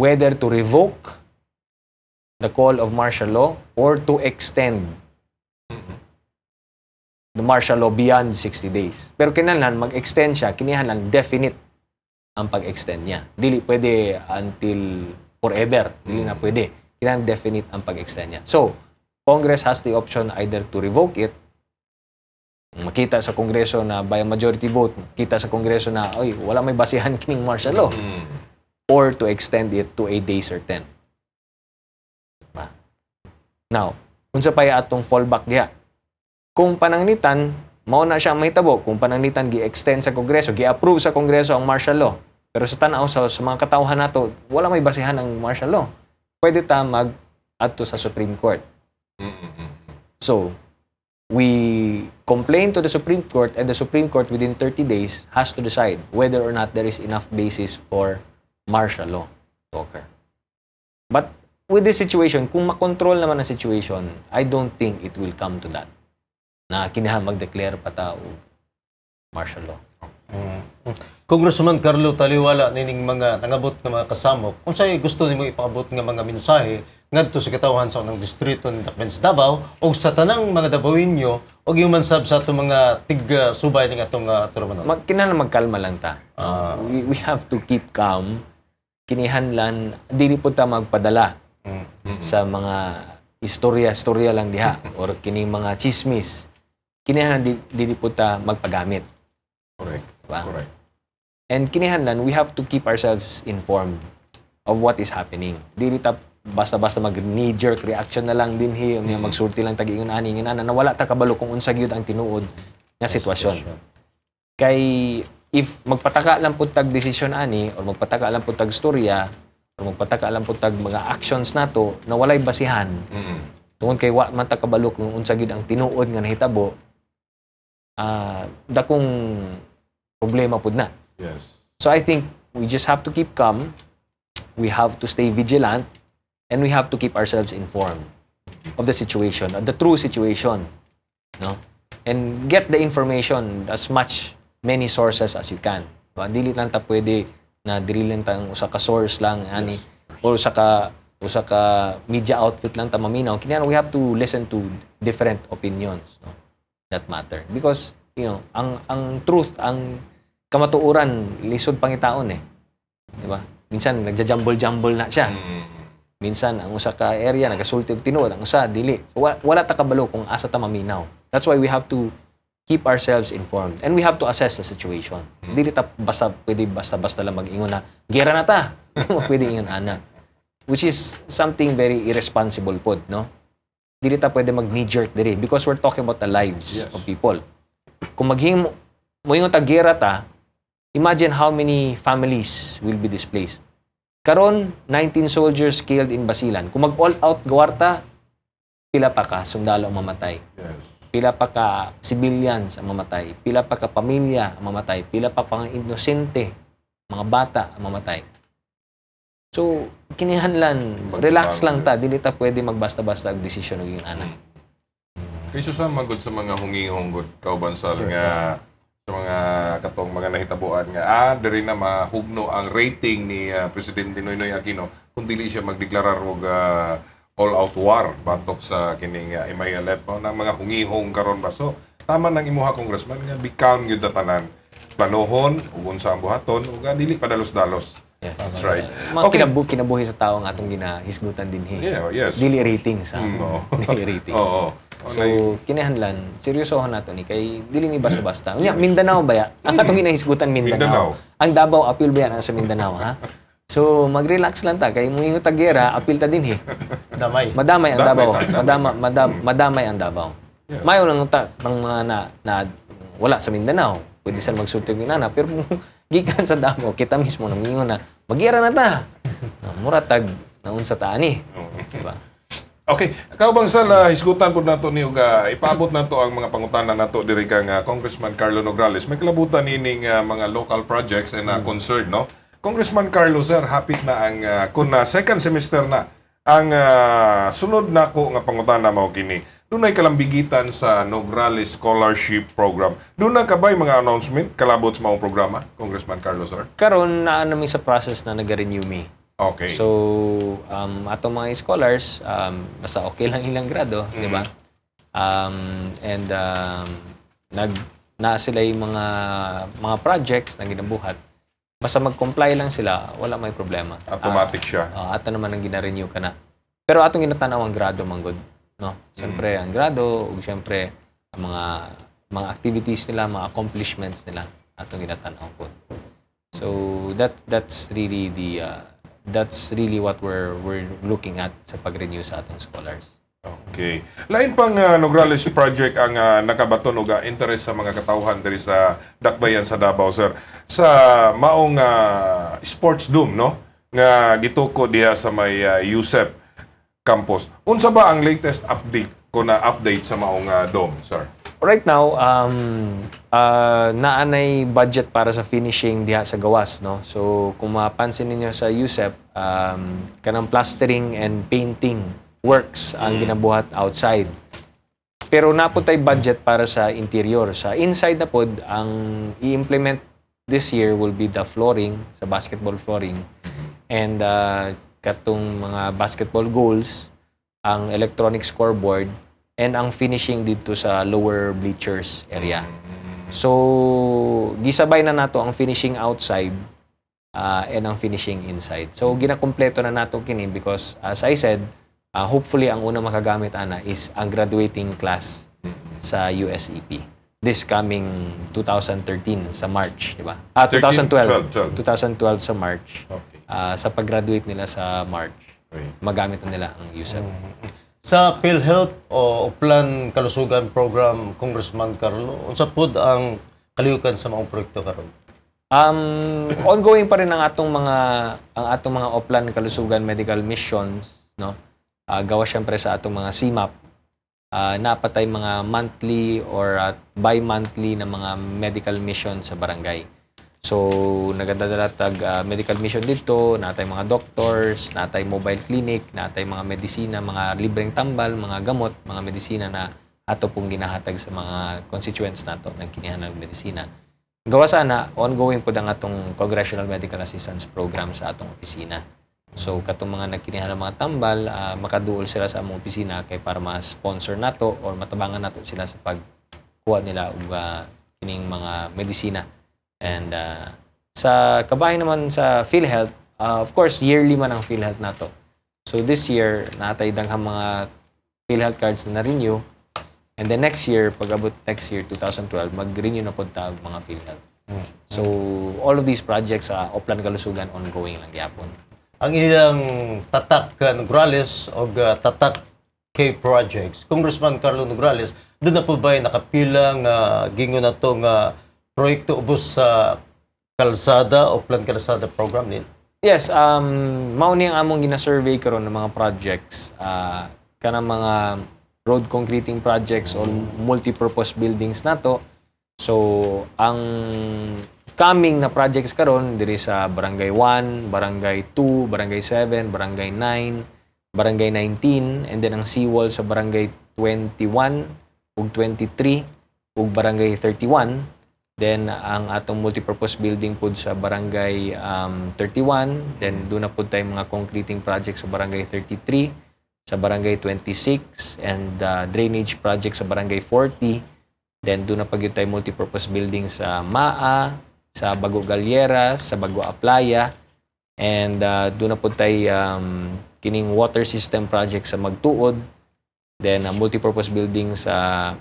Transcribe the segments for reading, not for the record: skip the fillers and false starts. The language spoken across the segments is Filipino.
whether to revoke the call of martial law or to extend the martial law beyond 60 days. Pero kinahanglan mag-extend siya, kinahanglan definite ang pag-extend niya. Dili pwede until forever. Dili na pwede. Kinahanglan definite ang pag-extend niya. So, Congress has the option either to revoke it, makita sa Kongreso na by a majority vote, makita sa Kongreso na, oy, wala may basihan kining martial law, or to extend it to a day certain. Now, unsa pa atong fallback diha? Kung pananglitan, mao na siyang mahitabo. Kung pananglitan gi-extend sa Kongreso, gi-approve sa Kongreso ang martial law. Pero sa tanaw sa mga katawhan nato, wala may basihan ang martial law. Pwede ta mag-adto sa Supreme Court. So, we complain to the Supreme Court, and the Supreme Court within 30 days has to decide whether or not there is enough basis for martial law to occur. But with this situation, kung makontrol naman ang situation, I don't think it will come to that na kinahanglan mag-declare pa ta og martial law. Congressman Carlo Taliwala nining mga nangabot nga mga kasamok, unsay gusto nimo ipakabot nga mga mensahe ngadto sa katawhan sa unang distrito ni Dakbayan sa Davao o sa tanang mga Davaoenyo o human sab sa atong mga tig-subay ning atong turmanon. Kinahanglan magkalma lang ta. We have to keep calm. Kinahanglan dili po ta magpadala sa mga istorya lang diha or kining mga chismis. Kinahanglan dili po ta magpagamit. Correct. Diba? Correct. And kinahanglan we have to keep ourselves informed of what is happening. Dili ta basta-basta mag-knee-jerk reaction na lang din magsulti lang tag-ingon ani na wala ta kabalo kung unsa gyud ang tinuod nga sitwasyon. Kay if magpataka lang pud tag desisyon ani or magpataka lang pud tag storya or magpataka lang pud tag mga actions nato na walay basihan. Tungod kay wa man ta kabalo kung unsa gyud ang tinuod nga nahitabo, dakong problema pud na. Yes. So I think we just have to keep calm, we have to stay vigilant, and we have to keep ourselves informed of the situation, of the true situation, no? And get the information as many sources as you can. Diba? Dili lang ta pwede na dili lang ta usa ka source lang ani or usa ka media outfit lang ta maminaw. Kinahanglan we have to listen to different opinions, no? That matter because ang truth, ang kamatuoran lisod pangitaon diba? Minsan nagja-jumble na siya. Minsan ang usa ka area nagasulti og tinuod, ang usa dili. So, wala ta kabalo kung asa ta maminaw. That's why we have to keep ourselves informed and we have to assess the situation. Dili ta basta lang mag-ingon na gera na ta. Pwede ingon ana. Which is something very irresponsible pod, no? Dili ta pwede mag-knee-jerk diri because we're talking about the lives of people. Kung maghimo mo ingon ta gera ta, imagine how many families will be displaced. Karon 19 soldiers killed in Basilan. Kung mag-all out gawarta, pila pa ka sundalo ang mamatay. Yes. Pila pa ka civilians ang mamatay. Pila pa ka pamilya ang mamatay. Pila pa mga inosente, mga bata ang mamatay. So, kinahanglan relax lang ta, dili ta pwede magbasta-basta og desisyon og yung anak. Kaysa sa magod sa mga hungihunggod kaubansal nga sa mga katong mga nahitabuan nga diri na mahugno ang rating ni Presidente Noynoy Aquino kung dili siya magdeklarar og all-out war batok sa kining MILF na mga hungihong karon ba. So tama nang imuha congressman nga be calm gyud ta tanan. Planohon ug unsa ang buhaton ug dili padalos-dalos. Yes. That's right. Mga kinabuhi sa tao nga atong ginahisgutan din Yeah, yes. Dili ratings Dili ratings. Oo. So, kinahanglan, seryosohon nato ni kay dili ni basta-basta. Unya, Mindanao ba ya? Ang atong ginahisgutan Mindanao. Ang Davao appeal ba yan sa Mindanao, ha? So, mag-relax lang ta kay muingon ta gera, appeal ta din Madamay ang Davao. Madamay ang Davao. Yes. Mayo lang ta ng mga na wala sa Mindanao. Pwede sila magsulti ng inana, pero gikan sa Davao, kita mismo nangingon na mag-gera na ta. Muratag na unsa ta ani. Diba? Okay, kaubansal hisgutan pud nato ni uga ipaabot nato ang mga pangutana nato diri kang Congressman Carlo Nograles. May kalabutan ining mga local projects and concern, no? Congressman Carlo, sir, hapit na ang kun second semester na ang sunod nako nga pangutana mao kini. Dunay kalambigitan sa Nograles Scholarship Program. Dunay kabay mga announcement kalabot sa maong programa, Congressman Carlo, sir? Karon naa nami sa process na nag-renew me. Okay. So, atong mga scholars, basta okay lang ilang grado, di ba? And na sila yung mga projects na ginabuhat. Basta mag-comply lang sila, wala may problema. Automatic siya. Ato naman ang gina-renew ka na. Pero atong ginatanaw ang grado, manggod. No? Siyempre, ang grado, ug siyempre, ang mga activities nila, mga accomplishments nila, atong ginatanaw po. So, that's really what we're looking at sa pag-renew sa atong scholars. Okay. Lain pang Nograles project ang nakabaton og interest sa mga katawhan diri sa Dakbayan sa Davao, sir. Sa maong sports dome, no? Nga gituko diha sa may USEP campus. Unsa ba ang latest update sa maong dome, sir? Right now, naanay budget para sa finishing diha sa gawas, no? So, kung mapansin ninyo sa USEP, kanang plastering and painting works ang ginabuhat outside. Pero naputay budget para sa interior. Sa inside na pod, ang i-implement this year will be the flooring, sa basketball flooring. And katong mga basketball goals, ang electronic scoreboard, and ang finishing dito sa lower bleachers area. So, gisabay na nato ang finishing outside and ang finishing inside. So, ginakompleto na nato kini because, as I said, hopefully, ang unang makagamit, ana, is ang graduating class sa USEP. This coming 2013 sa March, di ba? 2012. 2012 sa March. Okay. Sa pag-graduate nila sa March, Okay. magamit na nila ang USEP. Sa PhilHealth o Plan Kalusugan Program, Congressman Carlo, unsa pod ang kalihukan sa mga proyekto karon? Ongoing pa rin ang atong mga Oplan Kalusugan Medical Missions, no? Gawa siyempre sa atong mga CMAP. Napatay mga monthly or bi-monthly na mga medical mission sa barangay. So, nagdadalatag medical mission dito, natay mga doctors, natay mobile clinic, natay mga medisina, mga libreng tambal, mga gamot, mga medisina na ato pong ginahatag sa mga constituents nato ng kinihan ng medisina. Gawa sana, ongoing po ang atong Congressional Medical Assistance Program sa atong opisina. So, katong mga nagkinihan ng mga tambal, makaduol sila sa among opisina kay para ma-sponsor nato or matabangan nato sila sa pagkuha nila og kining mga medisina. And sa kabahin naman sa PhilHealth, of course, yearly man ang PhilHealth nato. So, this year, natay daghang mga PhilHealth cards na na-renew. And then next year, pag-abot next year, 2012, mag-renew na po ta mga PhilHealth. So, all of these projects sa Oplan Kalusugan ongoing lang gyapon. Ang ilang tatak Nograles o tatak K-projects, Congressman Carlo Nograles, doon na po ba nakapila nga gingon na to nga proyekto ubos sa kalsada o Plan Kalsada program nila? Yes, mao ni ang among gina-survey karon ng mga projects, kanang mga road concreting projects or multi-purpose buildings nato. So, ang coming na projects karon diri sa Barangay 1, Barangay 2, Barangay 7, Barangay 9, Barangay 19, and then ang seawall sa Barangay 21 ug 23 ug Barangay 31. Then ang atong multipurpose building pud sa Barangay 31, then doon na pud tay mga concreting projects sa Barangay 33, sa Barangay 26, and drainage project sa Barangay 40. Then doon na pag tay multipurpose building sa MAA, sa Bago Galiera, sa Bago Aplaya, and doon na po tayo kining water system project sa Magtuod, then multipurpose building sa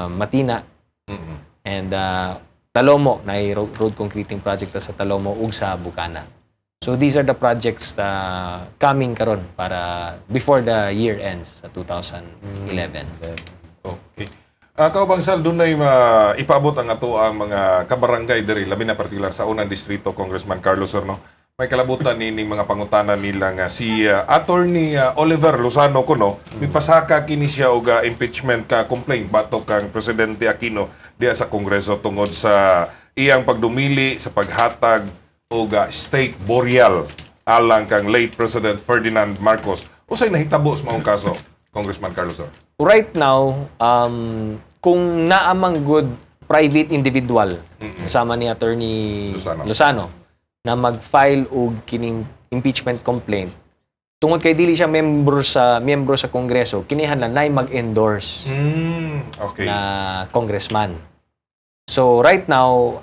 Matina, and Talomo, na road concreting project sa Talomo ug sa Bukana. So these are the projects coming karon para before the year ends sa 2011. Okay. Kaubangsal, doon na ipaabot ang ato ang mga kabarangay diri, labi na partikular sa unang distrito, Congressman Carlos, sir, no? May kalabutan ni mga pangutanan nila nga si Attorney Oliver Lozano kuno, mipasaka kini siya og impeachment ka complaint batok kang Presidente Aquino diya sa Kongreso tungod sa iyang pagdumili sa paghatag og state burial alang kang late President Ferdinand Marcos. Usay nahitabo sa maong kaso, Congressman Carlos, sir? Right now, kung naamang good private individual, kasama ni Attorney Lozano, na mag-file og kining impeachment complaint, tungod kay dili siya miyembro sa Kongreso, kinahanglan nay mag-endorse Okay. na congressman. So right now,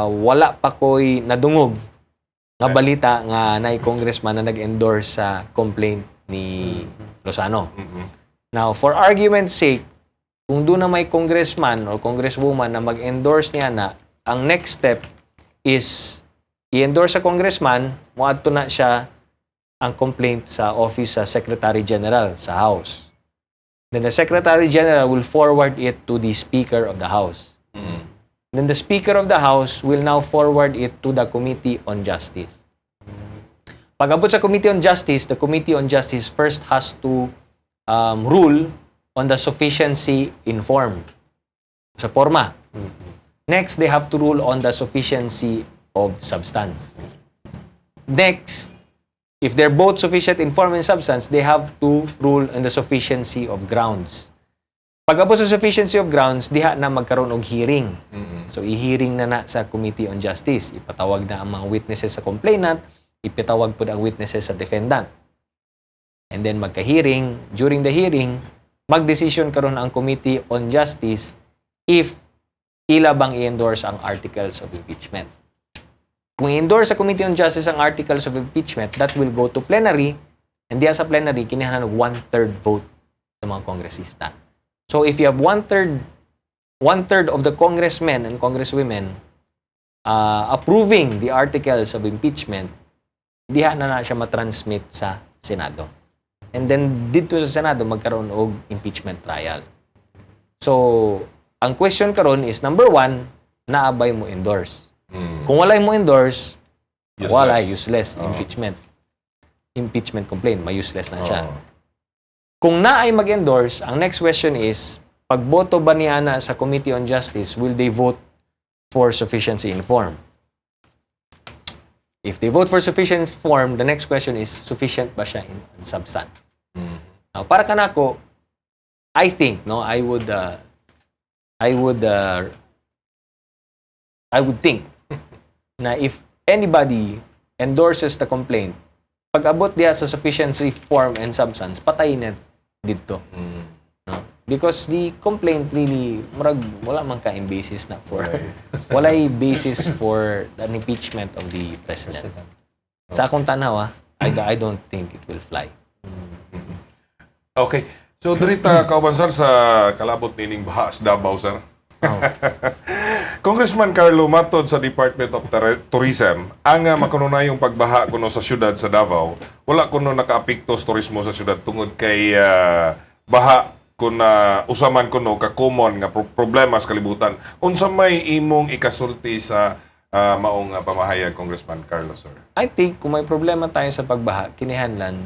wala pa ko'y nadungog nga balita nga nay congressman na nag-endorse sa complaint ni Lozano. Now, for argument's sake, kung doon na may congressman or congresswoman na mag-endorse niya na, ang next step is i-endorse sa congressman, muadto na siya ang complaint sa office sa Secretary General sa House. Then the Secretary General will forward it to the Speaker of the House. Then the Speaker of the House will now forward it to the Committee on Justice. Pag-abot sa Committee on Justice, the Committee on Justice first has to rule on the sufficiency in form. Sa forma. Next, they have to rule on the sufficiency of substance. Next, if they're both sufficient in form and substance, they have to rule on the sufficiency of grounds. Pag-abot sa sufficiency of grounds, diha na magkaroon og hearing. So, i-hearing na sa Committee on Justice. Ipatawag na ang mga witnesses sa complainant, ipatawag po ang witnesses sa defendant. And then magka-hearing. During the hearing, mag-decision karon ang Committee on Justice if ila bang i-endorse ang articles of impeachment. Kung i-endorse sa Committee on Justice ang articles of impeachment, that will go to plenary, and diya sa plenary, kinahanglan og 1/3 vote sa mga kongresista. So if you have one-third of the congressmen and congresswomen approving the articles of impeachment, diha na siya matransmit sa Senado. And then dito sa Senado magkaroon og impeachment trial. So ang question karon is, number 1, naabay mo endorse. Kung walay mo endorse, wala, useless. Impeachment complaint, may useless na siya. Kung naay mag-endorse, ang next question is, pagboto ba niya na sa Committee on Justice, will they vote for sufficiency in form? If they vote for sufficient form, the next question is, sufficient ba siya in substance? Now, para kanako, I think, no, I would think na if anybody endorses the complaint, pag-abot diya sa sufficiency form and substance, patayin na dito. No? Because the complaint really, wala man kaing basis na for, walay basis for an impeachment of the president. Sa akong tanaw, I don't think it will fly. Okay. So, dirita kauban sir sa kalabot nining baha sa Davao, sir. Congressman Carlo matod sa Department of Tourism, ang makanunayong pagbaha kuno sa syudad sa Davao, wala kuno nakaapekto sa turismo sa syudad tungod kay baha kun usaman kuno ka common nga problema sa kalibutan. Unsa may imong ikasulti sa maong pamahayag, Congressman Carlo, sir? I think kung may problema tayo sa pagbaha, kinahanglan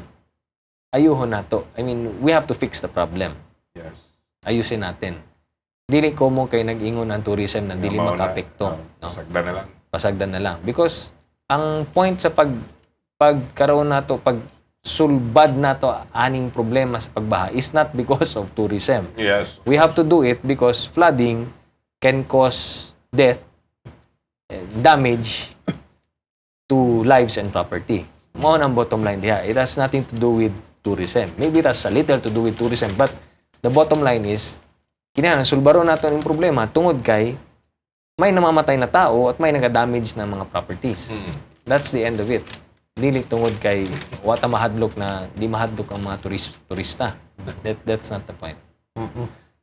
ayuhon nato. I mean, we have to fix the problem. Yes. Ayusin natin. Dili ko mo kay nag-ingon ang tourism na dili makaapekto. No? Pasagdan na lang. Pasagdan na lang. Because ang point sa pagkaroon nato, pagsulbad nato aning problema sa pagbaha is not because of tourism. Yes. We have to do it because flooding can cause death, damage to lives and property. Mao ang bottom line diha. It has nothing to do with tourism. Maybe it has a little to do with tourism, but the bottom line is, kinahanglan sulbaro nato ang problema tungod kay may namamatay na tao at may naga-damage na mga properties. That's the end of it. Dili tungod kay wata mahadlok na di mahadlok ang mga turista. That's not the point.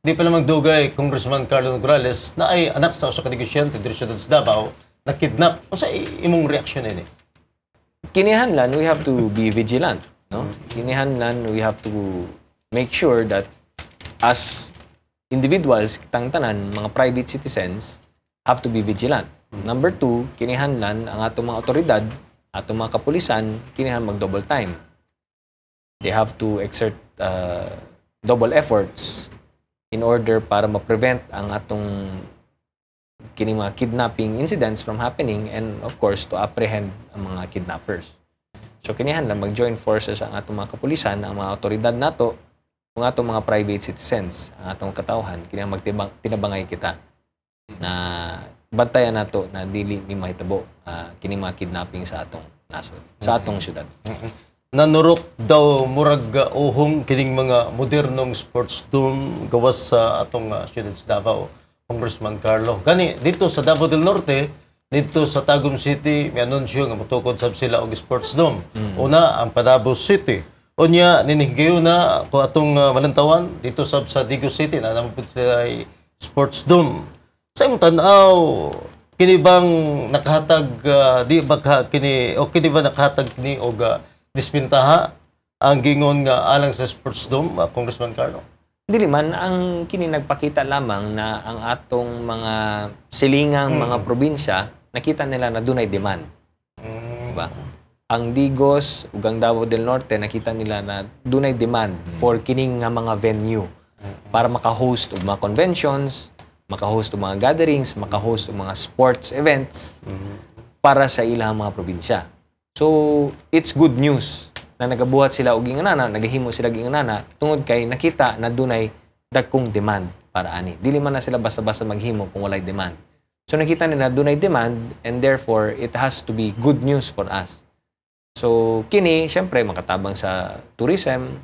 Di pala magdugay, Congressman Carlo Nograles, na ay anak sa usa ka negosyante diri sa Davao na kidnap. Unsa imong reaksyon ini? Kinahanglan, we have to be vigilant. No? Kinahanglan, we have to make sure that as individuals, kitang tanan, mga private citizens, have to be vigilant. Number 2, kinahanglan ang atong mga otoridad, atong mga kapulisan, kinahanglan mag-double time. They have to exert double efforts in order para ma-prevent ang atong kining mga kidnapping incidents from happening and of course to apprehend ang mga kidnappers. So kinahanglan mag-join forces ang atong mga kapulisan, ang mga otoridad nato, ang atong mga private citizens, ang atong katawhan, kinahanglan tinabangay kita na bantayan nato na dili ni mahitabo kining mga kidnapping sa atong nasod sa atong syudad. Nanurok daw murag uhong kining mga modernong sports dome gawas sa atong siyudad sa Davao, Congressman Carlo. Gani dito sa Davao del Norte, dito sa Tagum City, may anunsyo nga mutukod sab sila og sports dome. Una ang Panabo City. Unya ninihigayo na ko atong malantawan dito sa Digos City na naman pud sila ay sports dome. Sa imong tan-aw, kini bang nakahatag di ba kini o kini ba nakahatag kini og dispintaha ang gingon nga alang sa sports dome, Congressman Carlo? Dili man, ang kini nagpakita lamang na ang atong mga silingang mga probinsya, nakita nila na dunay demand. Diba? Ang Digos ug ang Davao del Norte, nakita nila na dunay demand for kining nga mga venue para maka-host og mga conventions, maka-host og mga gatherings, maka-host og mga sports events para sa ilang mga probinsya. So, it's good news na nagabuhat sila og inganana, nagahimo sila og inganana tungod kay nakita na dunay dagkong demand para ani. Dili man na sila basta-basta maghimo kung walay demand. So nakita nila dunay demand and therefore it has to be good news for us. So kini syempre makatabang sa tourism,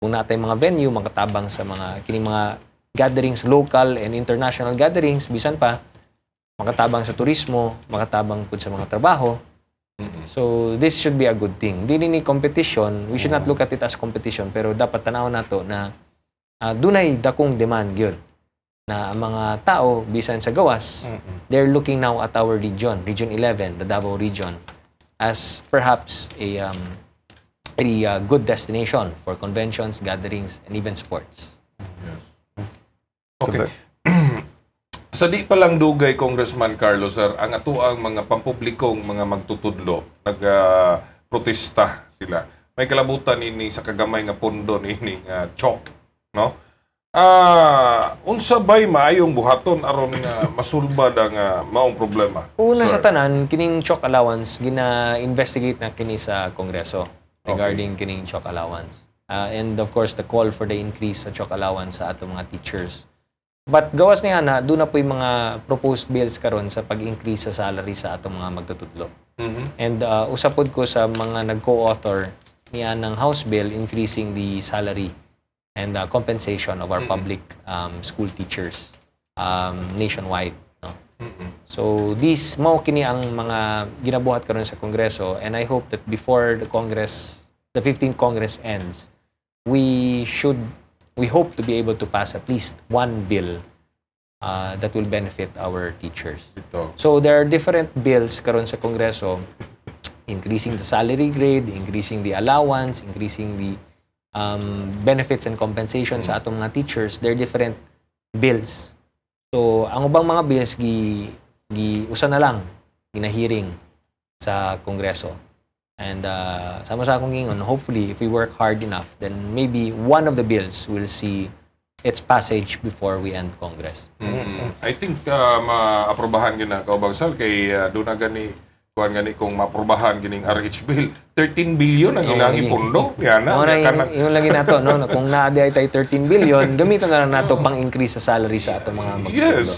kung natay mga venue makatabang sa mga kini mga gatherings, local and international gatherings, bisan pa makatabang sa turismo, makatabang pud sa mga trabaho. So, this should be a good thing. Dili ni competition, we should not look at it as competition, pero dapat tanaw nato na dunay dakong demand gyud na ang mga tao bisan sa gawas, they're looking now at our region, Region 11, the Davao region, as perhaps a good destination for conventions, gatherings, and even sports. Okay. Sa di pa lang dugay, Congressman Carlo, sir, ang atuang mga pampublikong mga magtutudlo, nag-protesta sila. May kalabutan ini sa kagamay nga pondo ini nga chok, no? Unsa bay maayong buhaton aron nga masulbad ang maong problema? Una sir? sa tanan, kining chalk allowance, gina-investigate na kini sa Kongreso regarding kining chalk allowance. And of course, the call for the increase sa chalk allowance sa atong mga teachers. But gawas niya na, doon na po yung mga proposed bills karon sa pag-increase sa salary sa atong mga magtutudlo. And usapod ko sa mga nag-co-author niya ng House Bill increasing the salary and compensation of our public school teachers nationwide. No? So these mao kini ang mga ginabuhat karon sa Kongreso, and I hope that before the 15th Congress ends, we hope to be able to pass at least one bill that will benefit our teachers. Ito. So there are different bills karon sa Kongreso, increasing the salary grade, increasing the allowance, increasing the benefits and compensation sa atong mga teachers. There are different bills. So ang ubang mga bills usa na lang ginahearing sa Kongreso. And sama sa akong gingon, hopefully, if we work hard enough, then maybe one of the bills will see its passage before we end Congress. I think maaprobahan yun na kaubagsal kay doon na gani kuan gani kung maaprobahan gining RH bill 13 billion ang ilang pondo yan na Yung lagi nato no, kung naadi ay 13 billion, gamiton na lang nato pang increase sa salary sa atong mga magtutulog. yes